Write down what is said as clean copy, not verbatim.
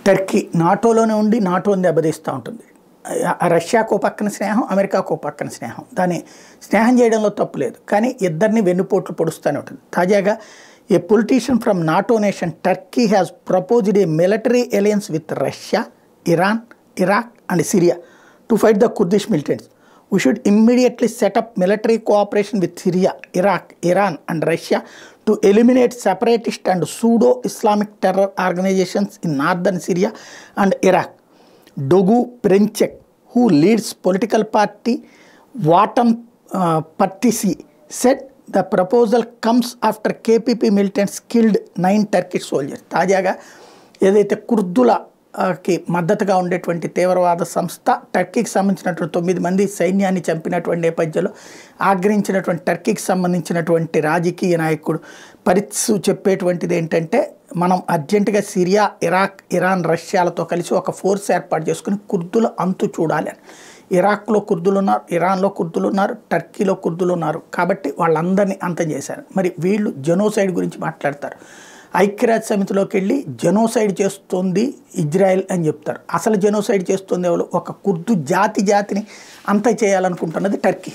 Turkey నాటోలోనే ఉండి నాటోని దెబ్బతీస్తూ ఉంటుంది. రష్యాకు పక్కన స్నేహం, అమెరికాకు పక్కన స్నేహం. దాన్ని స్నేహం చేయడంలో తప్పు లేదు, కానీ ఇద్దరిని వెన్నుపోట్లు పొడుస్తూనే ఉంటుంది. తాజాగా a politician from NATO nation Turkey has proposed a military alliance with Russia, Iran, Iraq and Syria to fight the Kurdish militants. We should immediately set up military cooperation with Syria, Iraq, Iran and Russia to eliminate separatist and pseudo-Islamic terror organizations in northern Syria and Iraq. Dogu Perinçek, who leads political party Vatan Partisi, said the proposal comes after KPP militants killed 9 Turkish soldiers. తాజాగా ఏదైతే కుర్దులకి మద్దతుగా ఉండేటువంటి తీవ్రవాద సంస్థ టర్కీకి సంబంధించినటువంటి 9 మంది సైన్యాన్ని చంపినటువంటి నేపథ్యంలో ఆగ్రహించినటువంటి టర్కీకి సంబంధించినటువంటి రాజకీయ నాయకుడు పరిత్సు చెప్పేటువంటిది ఏంటంటే, మనం అర్జెంటుగా సిరియా, ఇరాక్, ఇరాన్, రష్యాలతో కలిసి ఒక ఫోర్స్ ఏర్పాటు చేసుకుని కుర్దుల అంతు చూడాలి అని. ఇరాక్లో కుర్దులు ఉన్నారు, ఇరాన్లో కుర్దులు ఉన్నారు, టర్కీలో కుర్దులు ఉన్నారు. కాబట్టి వాళ్ళందరినీ అంతం చేశారు. మరి వీళ్ళు జెనోసైడ్ గురించి మాట్లాడతారు. ఐక్యరాజ్య సమితిలోకి వెళ్ళి జెనోసైడ్ చేస్తుంది ఇజ్రాయెల్ అని చెప్తారు. అసలు జెనోసైడ్ చేస్తుంది ఎవరు? ఒక కుర్దు జాతిని అంతం చేయాలనుకుంటున్నది టర్కీ.